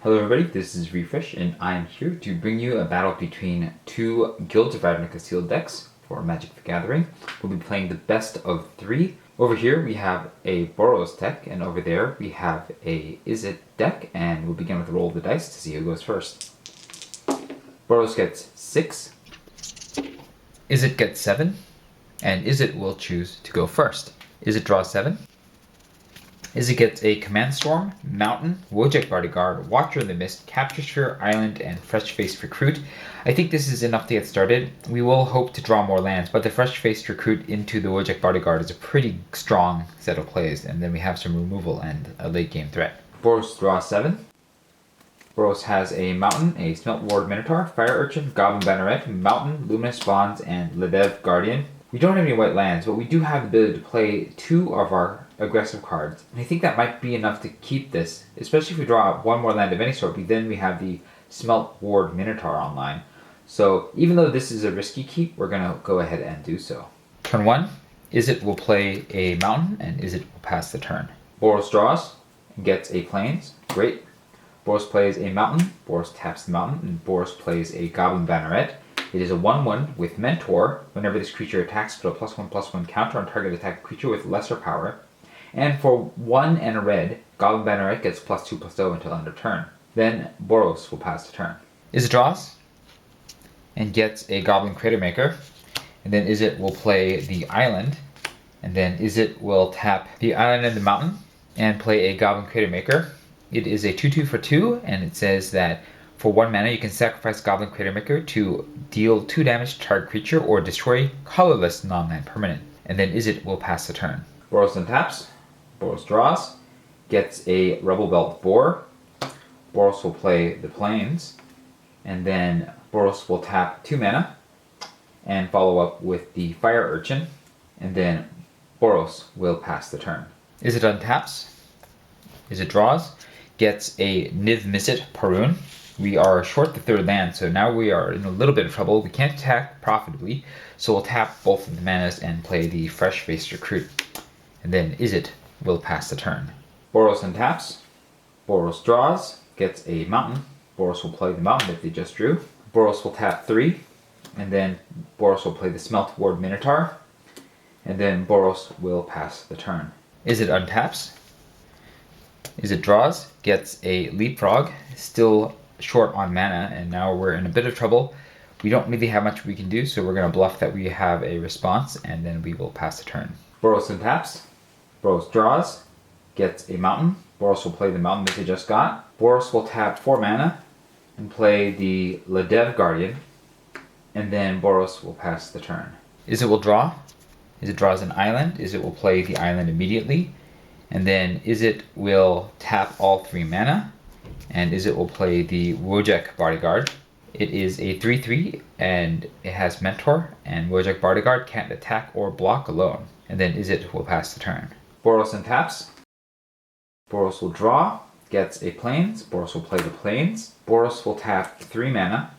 Hello everybody, this is Refresh, and I am here to bring you a battle between two Guilds of Ravnica sealed decks for Magic the Gathering. We'll be playing the best of three. Over here we have a Boros deck, and over there we have a Izzet deck, and we'll begin with a roll of the dice to see who goes first. Boros gets 6, Izzet gets 7, and Izzet will choose to go first. Izzet draws 7. Izzet gets a Command Storm, Mountain, Wojek Bodyguard, Watcher in the Mist, Capture Sphere, Island, and Fresh-Faced Recruit. I think this is enough to get started. We will hope to draw more lands, but the Fresh-Faced Recruit into the Wojek Bodyguard is a pretty strong set of plays, and then we have some removal and a late game threat. Boros draws 7. Boros has a Mountain, a Smelt Ward Minotaur, Fire Urchin, Goblin Banneret, Mountain, Luminous Bonds, and Ledev Guardian. We don't have any white lands, but we do have the ability to play 2 of our aggressive cards. And I think that might be enough to keep this, especially if we draw one more land of any sort. Then we have the Smelt Ward Minotaur online. So even though this is a risky keep, we're going to go ahead and do so. Turn 1, Izzet will play a Mountain, and Izzet will pass the turn. Boros draws and gets a Plains. Great. Boros plays a Mountain, Boros taps the Mountain, and Boros plays a Goblin Banneret. It is a 1/1 with Mentor. Whenever this creature attacks, put a +1/+1 counter on target attack creature with lesser power. And for 1 and a red, Goblin Banneret gets +2/+0 until end of turn. Then Boros will pass the turn. Izzet draws and gets a Goblin Crater Maker. And then Izzet will play the Island. And then Izzet will tap the Island and the Mountain and play a Goblin Crater Maker. It is a 2/2 for 2, and it says that for 1 mana, you can sacrifice Goblin Crater Maker to deal 2 damage to target creature or destroy colorless non-land permanent. And then Izzet will pass the turn. Boros then taps. Boros draws. Gets a Rebel Belt Boar. Boros will play the Plains. And then Boros will tap 2 mana and follow up with the Fire Urchin. And then Boros will pass the turn. Izzet untaps. Izzet draws. Gets a Niv Mizzet Parun. We are short the 3rd land, so now we are in a little bit of trouble. We can't attack profitably, so we'll tap both of the manas and play the Fresh-Faced Recruit. And then Izzet will pass the turn. Boros untaps. Boros draws, gets a Mountain. Boros will play the Mountain that they just drew. Boros will tap 3, and then Boros will play the Smelt Ward Minotaur. And then Boros will pass the turn. Izzet untaps. Izzet draws, gets a Leapfrog, still short on mana, and now we're in a bit of trouble. We don't really have much we can do, so we're going to bluff that we have a response, and then we will pass the turn. Boros untaps. Boros draws, gets a Mountain. Boros will play the Mountain that they just got. Boros will tap 4 mana and play the Ledev Guardian, and then Boros will pass the turn. Izzet will draw. Izzet draws an Island. Izzet will play the Island immediately, and then Izzet will tap all 3 mana. And Izzet will play the Wojek Bodyguard. It is a 3/3, and it has Mentor, and Wojek Bodyguard can't attack or block alone. And then Izzet will pass the turn. Boros untaps. Boros will draw, gets a Plains. Boros will play the Plains. Boros will tap 3 mana.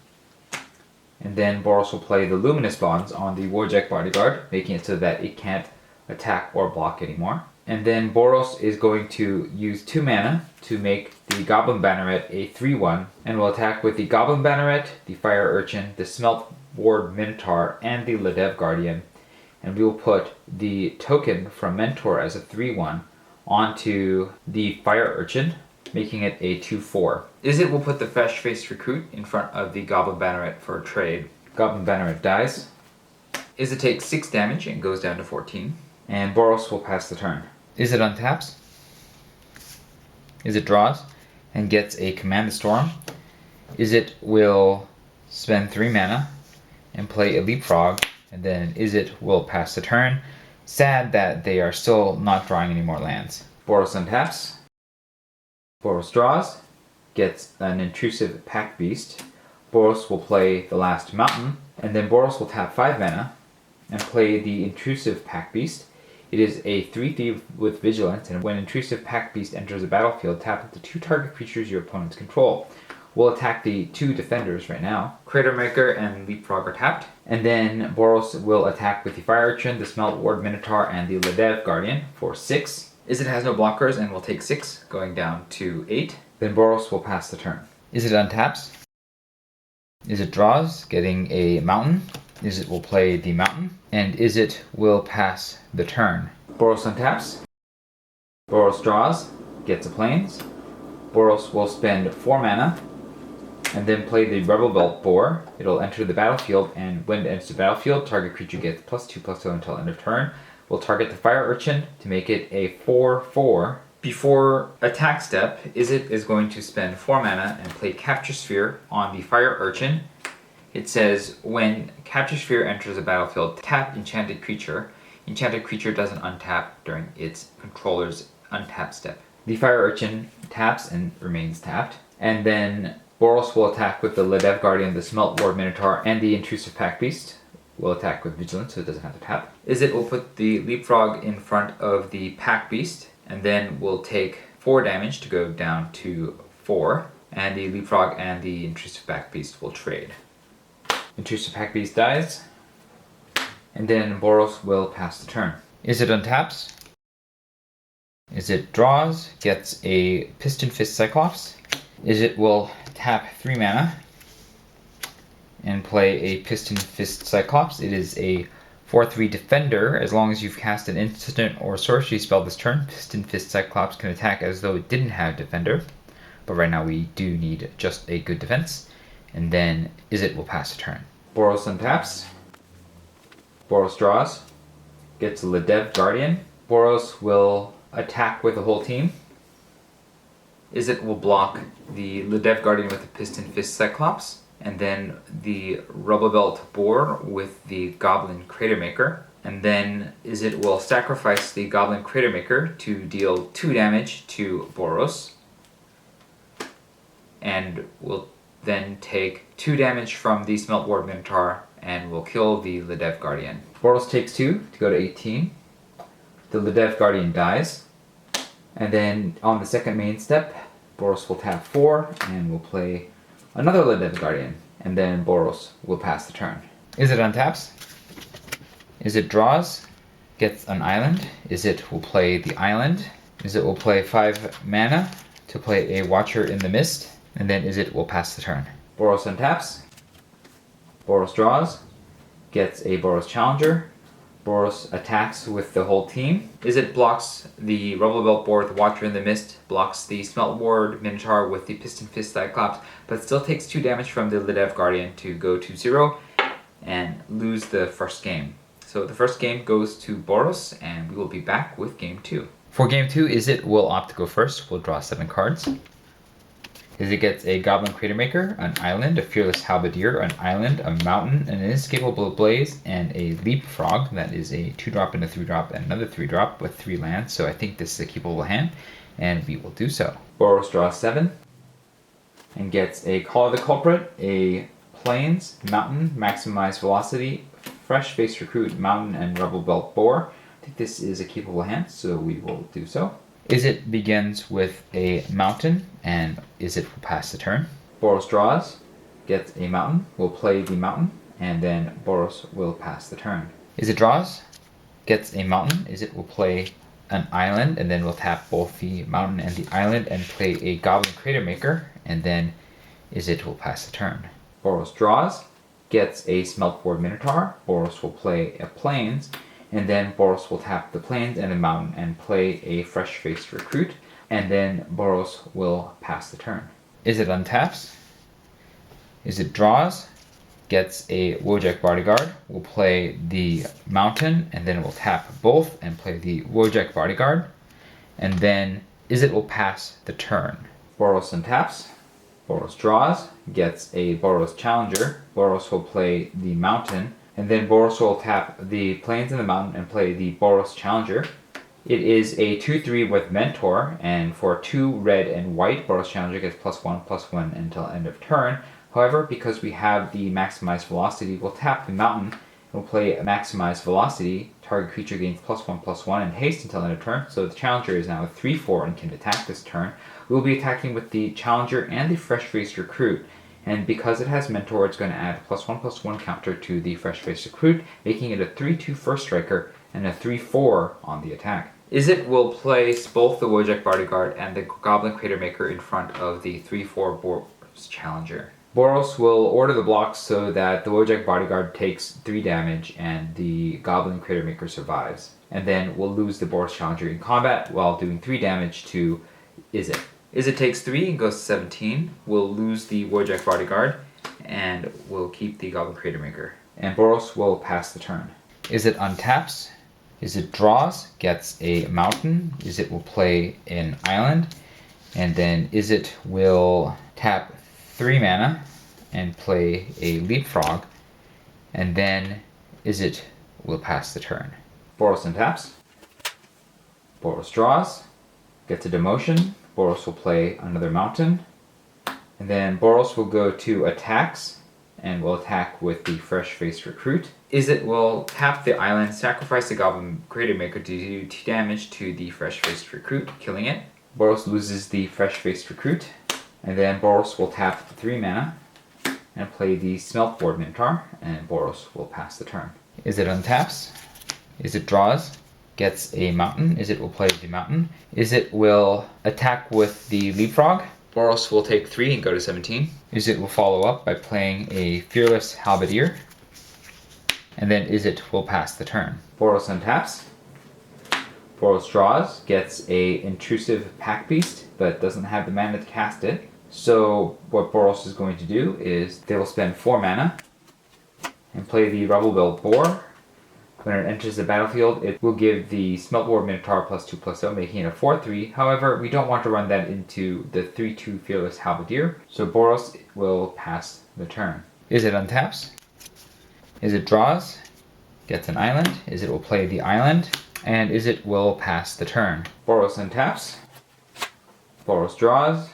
And then Boros will play the Luminous Bonds on the Wojek Bodyguard, making it so that it can't attack or block anymore. And then Boros is going to use 2 mana to make the Goblin Banneret a 3/1, and will attack with the Goblin Banneret, the Fire Urchin, the Smelt Ward Minotaur, and the Ledev Guardian. And we will put the token from Mentor as a 3/1 onto the Fire Urchin, making it a 2/4. Izzet will put the Fresh-Faced Recruit in front of the Goblin Banneret for a trade. Goblin Banneret dies. Izzet takes 6 damage and goes down to 14. And Boros will pass the turn. Izzet untaps. Izzet draws and gets a Command Storm. Izzet will spend 3 mana and play a Leapfrog, and then Izzet will pass the turn. Sad that they are still not drawing any more lands. Boros untaps. Boros draws, gets an Intrusive Pack Beast. Boros will play the last Mountain, and then Boros will tap 5 mana and play the Intrusive Pack Beast. It is a 3/3 with Vigilance, and when Intrusive Pack Beast enters the battlefield, tap up to 2 target creatures your opponents control. We'll attack the 2 defenders right now. Crater Maker and Leapfrog are tapped. And then Boros will attack with the Fire Urchin, the Smelt Ward Minotaur, and the Ledev Guardian for 6. Izzet has no blockers and will take 6, going down to 8. Then Boros will pass the turn. Izzet untaps. Izzet draws, getting a mountain. Izzet will play the mountain, and Izzet will pass the turn. Boros untaps. Boros draws, gets a plains. Boros will spend 4 mana, and then play the Rebel Belt Boar. It'll enter the battlefield, and when it enters the battlefield, target creature gets +2/+2 until end of turn. We'll target the Fire Urchin to make it a 4/4. Before attack step, Izzet is going to spend 4 mana and play Capture Sphere on the Fire Urchin. It says, when Capture Sphere enters the battlefield, tap Enchanted Creature. Enchanted Creature doesn't untap during its controller's untap step. The Fire Urchin taps and remains tapped. And then Boros will attack with the Ledev Guardian, the Smelt Ward Minotaur, and the Intrusive Pack Beast. Will attack with Vigilance, so it doesn't have to tap. Izzet will put the Leapfrog in front of the Pack Beast, and then will take 4 damage to go down to 4. And the Leapfrog and the Intrusive Pack Beast will trade. Intrusive Pack Beast dies, and then Boros will pass the turn. Izzet untaps. Izzet draws, gets a Piston Fist Cyclops. Izzet will tap 3 mana and play a Piston Fist Cyclops. It is a 4/3 defender. As long as you've cast an instant or sorcery spell this turn, Piston Fist Cyclops can attack as though it didn't have defender. But right now we do need just a good defense. And then Izzet will pass the turn. Boros untaps. Boros draws, gets a Ledev Guardian. Boros will attack with the whole team. Izzet will block the Ledev Guardian with the Piston Fist Cyclops, and then the Rubble Belt Boar with the Goblin Cratermaker. And then Izzet will sacrifice the Goblin Cratermaker to deal 2 damage to Boros, and will then take 2 damage from the Smelt Ward Minotaur and will kill the Ledev Guardian. Boros takes 2 to go to 18. The Ledev Guardian dies. And then on the second main step, Boros will tap 4 and will play another Ledev Guardian. And then Boros will pass the turn. Izzet untaps. Izzet draws, gets an island. Izzet will play the island. Izzet will play 5 mana to play a Watcher in the Mist. And then Izzet will pass the turn. Boros untaps. Boros draws, gets a Boros Challenger. Boros attacks with the whole team. Izzet blocks the Rubble Belt Boar with Watcher in the Mist, blocks the Smelt Ward Minotaur with the Piston Fist Cyclops, but still takes 2 damage from the Ledev Guardian to go to 0 and lose the first game. So the first game goes to Boros, and we will be back with game 2. For game 2, Izzet will opt to go first. We'll draw 7 cards. Izzet gets a Goblin Cratermaker, an island, a Fearless Halberdier, an island, a mountain, an Inescapable Blaze, and a Leapfrog. That is a 2-drop and a 3-drop and another 3-drop with 3 lands, so I think this is a keepable hand, and we will do so. Boros draws 7 and gets a Call of the Culprit, a Plains, Mountain, Maximize Velocity, Fresh Face Recruit, Mountain, and Rubble Belt Boar. I think this is a keepable hand, so we will do so. Izzet begins with a mountain, and Izzet will pass the turn. Boros draws, gets a mountain, will play the mountain, and then Boros will pass the turn. Izzet draws, gets a mountain, Izzet will play an island, and then will tap both the mountain and the island and play a Goblin Cratermaker, and then Izzet will pass the turn. Boros draws, gets a Smelt Ward Minotaur, Boros will play a Plains, and then Boros will tap the Plains and the mountain and play a Fresh Faced Recruit, and then Boros will pass the turn. Izzet untaps. Izzet draws, gets a Wojak Bodyguard, will play the mountain, and then will tap both and play the Wojak Bodyguard, and then Izzet will pass the turn. Boros untaps. Boros draws, gets a Boros Challenger. Boros will play the mountain, and then Boros will tap the Plains and the mountain and play the Boros Challenger. It is a 2/3 with Mentor, and for 2 red and white, Boros Challenger gets +1/+1 until end of turn. However, because we have the Maximize Velocity, we'll tap the mountain and we'll play Maximize Velocity. Target creature gains +1/+1 and haste until end of turn, so the Challenger is now a 3/4 and can attack this turn. We will be attacking with the Challenger and the Fresh Faced Recruit. And because it has Mentor, it's going to add +1/+1 counter to the Fresh Faced Recruit, making it a 3/2 first striker and a 3/4 on the attack. Izzet will place both the Wojak Bodyguard and the Goblin Crater Maker in front of the 3/4 Boros Challenger. Boros will order the blocks so that the Wojak Bodyguard takes 3 damage and the Goblin Crater Maker survives. And then we'll lose the Boros Challenger in combat while doing 3 damage to Izzet. Izzet takes 3 and goes to 17. We'll lose the Wojak Bodyguard and we'll keep the Goblin Crater Maker. And Boros will pass the turn. Izzet untaps. Izzet draws, gets a mountain. Izzet will play an island. And then Izzet will tap 3 mana and play a leapfrog. And then Izzet will pass the turn. Boros untaps. Boros draws, gets a demotion. Boros will play another mountain. And then Boros will go to attacks and will attack with the fresh-faced recruit. Izzet will tap the island, sacrifice the Goblin Crater Maker to do 2 damage to the fresh-faced recruit, killing it. Boros loses the fresh-faced recruit. And then Boros will tap 3 mana and play the Smeltboard Minotaur, and Boros will pass the turn. Izzet untaps. Izzet draws, gets a mountain. Izzet will play the mountain. Izzet will attack with the leapfrog. Boros will take 3 and go to 17. Izzet will follow up by playing a Fearless Halberdier. And then Izzet will pass the turn. Boros untaps. Boros draws, gets a intrusive Pack Beast, but doesn't have the mana to cast it. So what Boros is going to do is they will spend 4 mana and play the Rebel-Built Boar. When it enters the battlefield, it will give the Smeltboard Minotaur +2/+0, making it a 4/3. However, we don't want to run that into the 3/2 Fearless Halberdier, so Boros will pass the turn. Izzet untaps. Izzet draws, gets an island. Izzet will play the island, and Izzet will pass the turn. Boros untaps. Boros draws,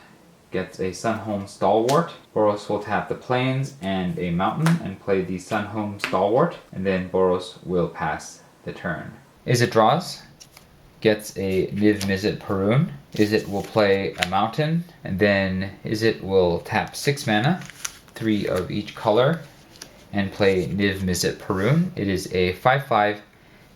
gets a Sunhome Stalwart. Boros will tap the plains and a mountain and play the Sunhome Stalwart, and then Boros will pass the turn. Izzet draws, gets a Niv-Mizzet Parun. Izzet will play a mountain, and then Izzet will tap 6 mana, 3 of each color, and play Niv-Mizzet Parun. It is a 5/5.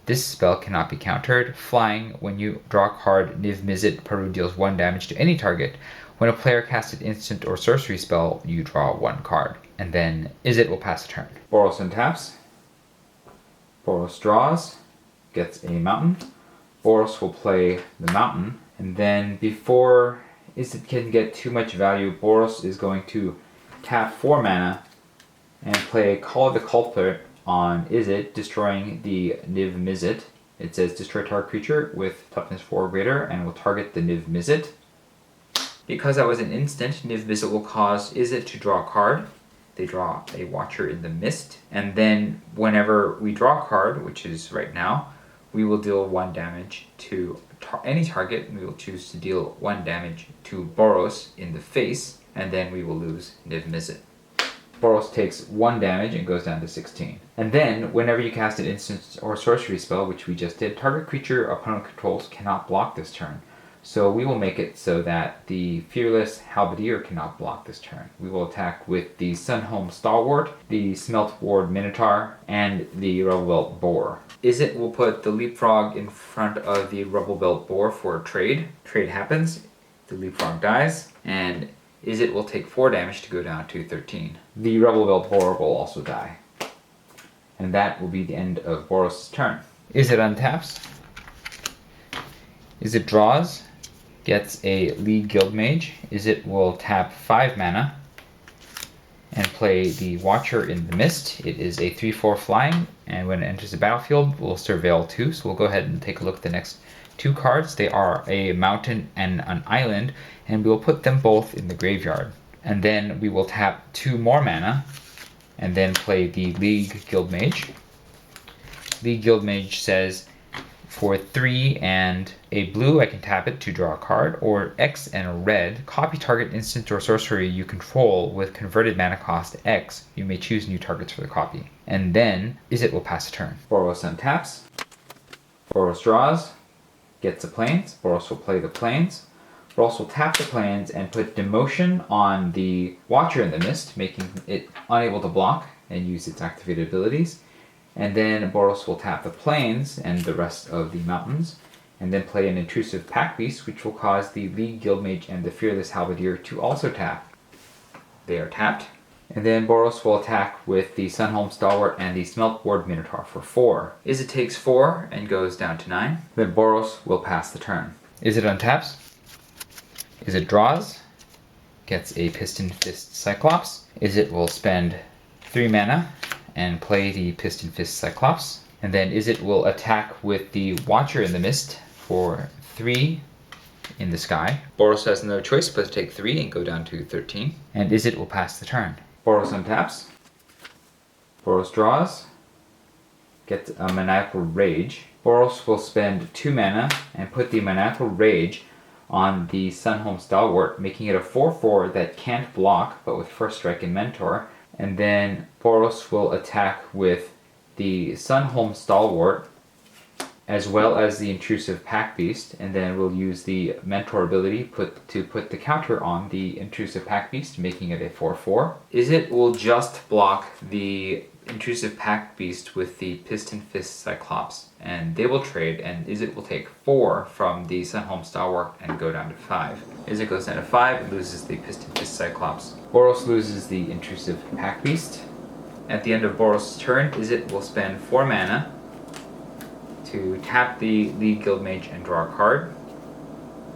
This spell cannot be countered. Flying, when you draw a card, Niv-Mizzet Parun deals 1 damage to any target. When a player casts an instant or sorcery spell, you draw 1 card. And then Izzet will pass the turn. Boros untaps. Boros draws, gets a mountain. Boros will play the mountain. And then before Izzet can get too much value, Boros is going to tap 4 mana and play Call of the Culprit on Izzet, destroying the Niv-Mizzet. It says destroy target creature with toughness 4 or greater and will target the Niv-Mizzet. Because that was an instant, Niv-Mizzet will cause Izzet to draw a card. They draw a Watcher in the Mist. And then whenever we draw a card, which is right now, we will deal 1 damage to any target. We will choose to deal 1 damage to Boros in the face, and then we will lose Niv-Mizzet. Boros takes 1 damage and goes down to 16. And then, whenever you cast an instant or sorcery spell, which we just did, target creature opponent controls cannot block this turn. So we will make it so that the Fearless Halberdier cannot block this turn. We will attack with the Sunhome Stalwart, the Smeltboard Minotaur, and the Rebel-Built Boar. Izzet will put the Leapfrog in front of the Rebel-Built Boar for a trade. Trade happens, the Leapfrog dies, and Izzet will take 4 damage to go down to 13. The Rebel-Built Boar will also die. And that will be the end of Boros' turn. Izzet untaps. Izzet draws, gets a League Guildmage. Izzet will tap 5 mana and play the Watcher in the Mist. It is a 3/4 flying, and when it enters the battlefield, we'll surveil 2. So we'll go ahead and take a look at the next 2 cards. They are a mountain and an island, and we will put them both in the graveyard. And then we will tap 2 more mana and then play the League Guildmage. League Guildmage says, for 3 and a blue, I can tap it to draw a card, or X and a red, copy target instant or sorcery you control with converted mana cost X. You may choose new targets for the copy. And then Izzet will pass a turn. Boros untaps. Boros draws, gets the plains. Boros will play the plains. Boros will tap the plains and put demotion on the Watcher in the Mist, making it unable to block and use its activated abilities. And then Boros will tap the plains and the rest of the mountains and then play an intrusive Pack Beast, which will cause the League Guildmage and the Fearless Halberdier to also tap. They are tapped. And then Boros will attack with the Sunholm Stalwart and the Smeltboard Minotaur for 4. Izzet takes 4 and goes down to 9. Then Boros will pass the turn. Izzet untaps. Izzet draws. Gets a Piston Fist Cyclops. Izzet will spend 3 mana and play the Piston Fist Cyclops. And then Izzet will attack with the Watcher in the Mist for 3 in the sky. Boros has no choice but to take 3 and go down to 13. And Izzet will pass the turn. Boros untaps. Boros draws. Gets a Maniacal Rage. Boros will spend 2 mana and put the Maniacal Rage on the Sunholm Stalwart, making it a 4/4 that can't block, but with First Strike and Mentor. And then Boros will attack with the Sunholm Stalwart, as well as the Intrusive Pack Beast, and then we'll use the Mentor ability to put the counter on the Intrusive Pack Beast, making it a 4/4. Izzet will just block the Intrusive Pack Beast with the Piston Fist Cyclops, and they will trade, and Izzet will take 4 from the Sunholm Stalwart and go down to 5. Izzet goes down to 5 and loses the Piston Fist Cyclops. Boros loses the Intrusive Pack Beast. At the end of Boros' turn, Izzet will spend 4 mana to tap the League Guildmage and draw a card.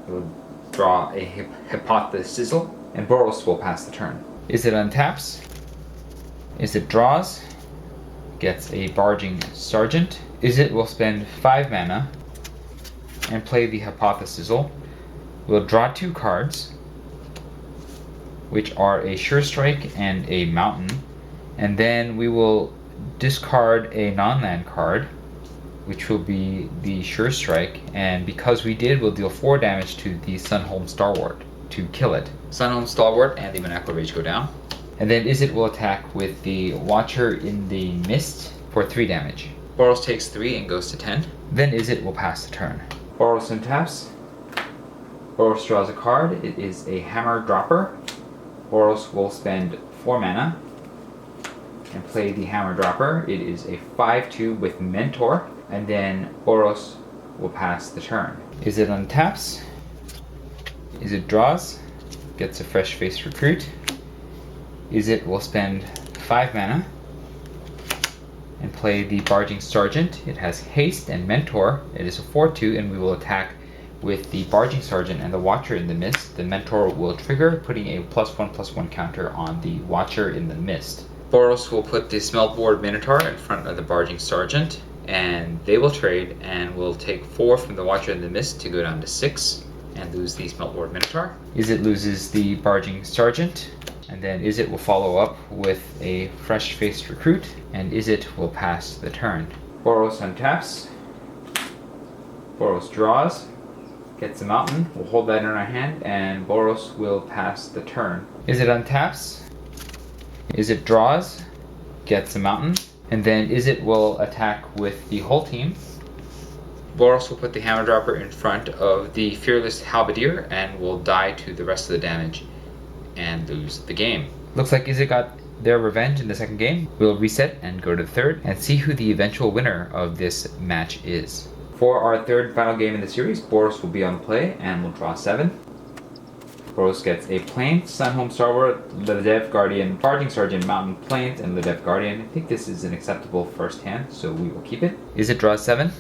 It will draw a Hippothous Sizzle, and Boros will pass the turn. Izzet untaps. Izzet draws. Gets a Barging Sergeant. Izzet will spend 5 mana and play the Hippothous Sizzle. We'll draw 2 cards, which are a Sure Strike and a Mountain, and then we will discard a non-land card, which will be the Sure Strike, and because we did, we'll deal 4 damage to the Sunholm Stalwart to kill it. Sunholm Stalwart and the Maniacal Rage go down. And then Izzet will attack with the Watcher in the Mist for 3 damage. Boros takes 3 and goes to 10. Then Izzet will pass the turn. Boros untaps. Boros draws a card. It is a Hammer Dropper. Boros will spend 4 mana and play the Hammer Dropper. It is a 5/2 with Mentor. And then Boros will pass the turn. Izzet untaps. Izzet draws. Gets a Fresh-Faced Recruit. Izzet will spend 5 mana and play the Barging Sergeant. It has Haste and Mentor. It is a 4/2, and we will attack with the Barging Sergeant and the Watcher in the Mist. The Mentor will trigger, putting a +1/+1 counter on the Watcher in the Mist. Boros will put the Smeltboard Minotaur in front of the Barging Sergeant, and they will trade, and will take 4 from the Watcher in the Mist to go down to 6 and lose the Smeltboard Minotaur. Izzet loses the Barging Sergeant, and then Izzet will follow up with a Fresh-Faced Recruit, and Izzet will pass the turn. Boros untaps. Boros draws. Gets a Mountain. We'll hold that in our hand, and Boros will pass the turn. Izzet untaps. Izzet draws. Gets a Mountain. And then Izzet will attack with the whole team. Boros will put the Hammer Dropper in front of the Fearless Halberdier and will die to the rest of the damage and lose the game. Looks like Izzet got their revenge in the second game. We'll reset and go to the third and see who the eventual winner of this match is. For our third and final game in the series, Boros will be on play and will draw 7. Boros gets a Plains, Sunholm Stalwart, Ledev Guardian, Barging Sergeant, Mountain, Plains, and Ledev Guardian. I think this is an acceptable first hand, so we will keep it. Izzet draws 7.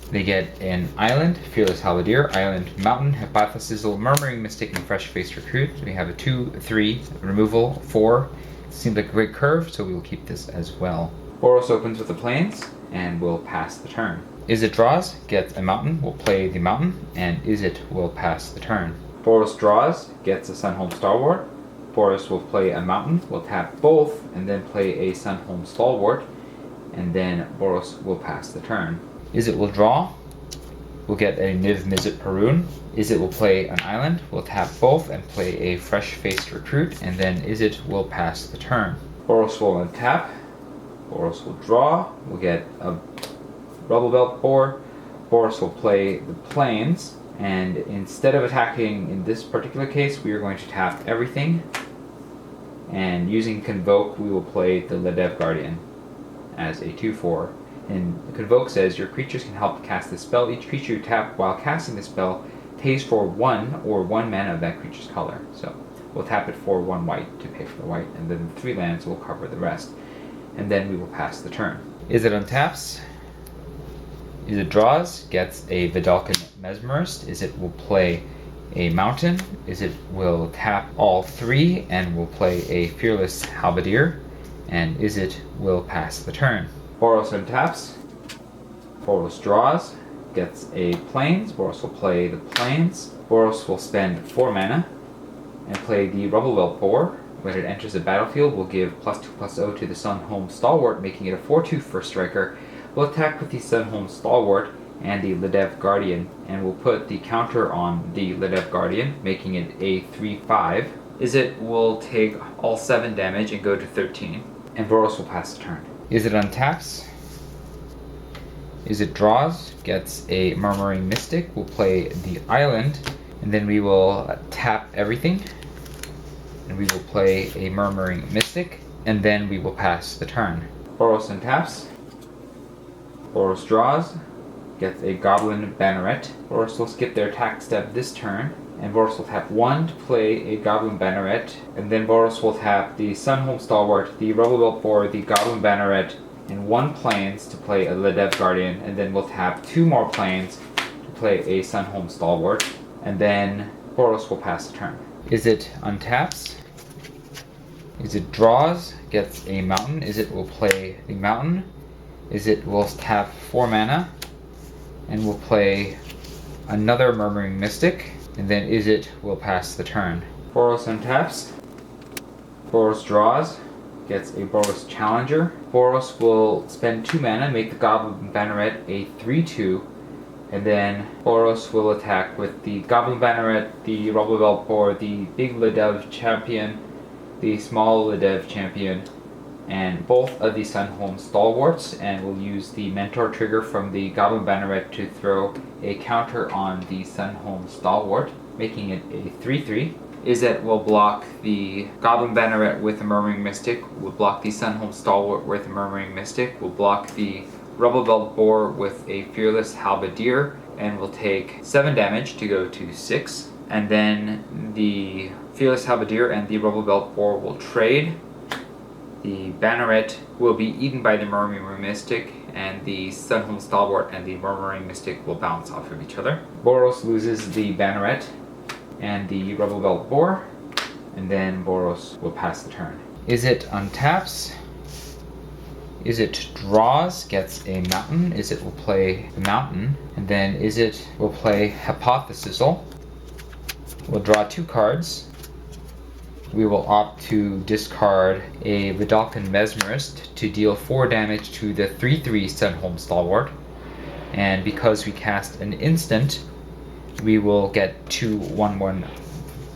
They get an Island, Fearless Halberdier, Island, Mountain, Hippothous Sizzle, Murmuring Mystic, and Fresh-Faced Recruit. We have a 2/3 removal, 4. Seems like a great curve, so we will keep this as well. Boros opens with the Plains and will pass the turn. Izzet draws, gets a Mountain, will play the Mountain, and Izzet will pass the turn. Boros draws, gets a Sunholm Stalwart. Boros will play a Mountain, will tap both, and then play a Sunholm Stalwart, and then Boros will pass the turn. Izzet will draw, will get a Niv Mizzet Perun. Izzet will play an Island, will tap both and play a Fresh-Faced Recruit, and then Izzet will pass the turn. Boros will untap, Boros will draw, will get a Rubble Belt Boar. Boros will play the Plains, and instead of attacking in this particular case, we are going to tap everything, and using Convoke, we will play the Ledev Guardian as a 2/4 And Convoke says your creatures can help cast this spell. Each creature you tap while casting the spell pays for 1 or 1 mana of that creature's color. So we'll tap it for 1 white to pay for the white, and then the 3 lands will cover the rest. And then we will pass the turn. Izzet untaps. Izzet draws, gets a Vedalken Mesmerist. Izzet will play a mountain. Izzet will tap all 3 and will play a Fearless Halberdier. And Izzet will pass the turn. Boros untaps. Boros draws, gets a Plains. Boros will play the Plains. Boros will spend 4 mana and play the Rubblewelt Boar. When it enters the battlefield, will give +2/+0 to the Sunhome Stalwart, making it a 4/2 first striker. Will attack with the Sunhome Stalwart and the Ledev Guardian, and will put the counter on the Ledev Guardian, making it a 3/5. Izzet will take all 7 damage and go to 13, and Boros will pass the turn. Izzet untaps. Izzet draws, gets a Murmuring Mystic, will play the island, and then we will tap everything, and we will play a Murmuring Mystic, and then we will pass the turn. Boros untaps. Boros draws, gets a Goblin Banneret. Boros will skip their attack step this turn, and Boros will tap 1 to play a Goblin Banneret, and then Boros will tap the Sunhome Stalwart, the Rubblewelt Boar, the Goblin Banneret, and 1 Plains to play a Ledev Guardian, and then we'll tap 2 more Plains to play a Sunhome Stalwart, and then Boros will pass the turn. Izzet untaps. Izzet draws, gets a mountain. Izzet will play the mountain. Izzet will tap 4 mana and will play another Murmuring Mystic, and then Izzet will pass the turn. Boros untaps. Boros draws, gets a Boros Challenger. Boros will spend 2 mana, make the Goblin Banneret a 3/2, and then Boros will attack with the Goblin Banneret, the Rubblewelt Boar, the big Ledev Champion, the small Ledev Champion, and both of the Sunhome Stalwarts, and will use the Mentor trigger from the Goblin Banneret to throw a counter on the Sunhome Stalwart, making it a 3/3. Izzet will block the Goblin Banneret with a Murmuring Mystic, will block the Sunhome Stalwart with a Murmuring Mystic, will block the Rubblewelt Boar with a Fearless Halberdier, and will take 7 damage to go to 6. And then the Fearless Halberdier and the Rubblewelt Boar will trade. The Banneret will be eaten by the Murmuring Mystic, and the Sunhome Stalwart and the Murmuring Mystic will bounce off of each other. Boros loses the Banneret and the Rubblewelt Boar, and then Boros will pass the turn. Izzet untaps. Izzet draws, gets a mountain. Izzet will play the mountain, and then Izzet will play Hypothesisal. We'll draw 2 cards. We will opt to discard a Vedalken Mesmerist to deal 4 damage to the 3/3 Sunhome Stalwart. And because we cast an instant, we will get 2 1/1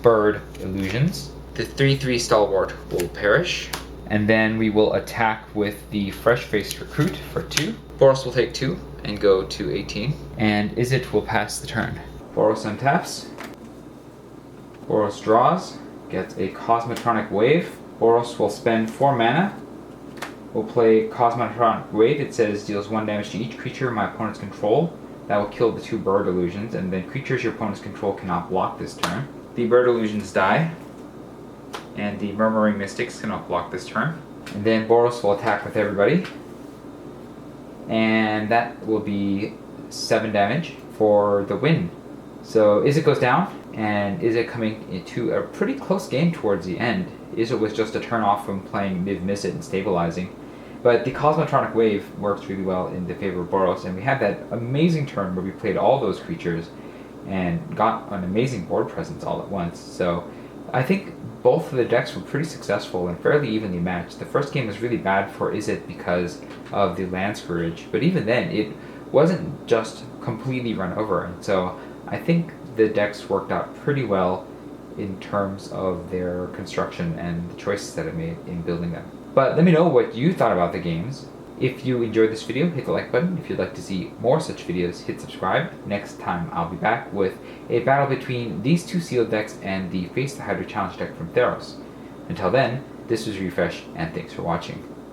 bird illusions. The 3/3 Stalwart will perish. And then we will attack with the Fresh-Faced Recruit for 2. Boros will take 2 and go to 18. And Izzet will pass the turn. Boros untaps. Boros draws, gets a Cosmotronic Wave. Boros will spend 4 mana. We'll play Cosmotronic Wave. It says deals 1 damage to each creature my opponent's control. That will kill the 2 bird illusions, and then creatures your opponent's control cannot block this turn. The bird illusions die, and the Murmuring Mystics cannot block this turn. And then Boros will attack with everybody, and that will be 7 damage for the win. So Izzet goes down, and Izzet coming into a pretty close game towards the end. Izzet was just a turn off from playing Niv-Mizzet and stabilizing. But the Cosmotronic Wave works really well in the favor of Boros, and we had that amazing turn where we played all those creatures and got an amazing board presence all at once. So I think both of the decks were pretty successful and fairly evenly matched. The first game was really bad for Izzet because of the land scourge, but even then it wasn't just completely run over, and so I think the decks worked out pretty well in terms of their construction and the choices that I made in building them. But let me know what you thought about the games. If you enjoyed this video, hit the like button. If you'd like to see more such videos, hit subscribe. Next time I'll be back with a battle between these 2 sealed decks and the Face the Hydra Challenge deck from Theros. Until then, this was Refresh, and thanks for watching.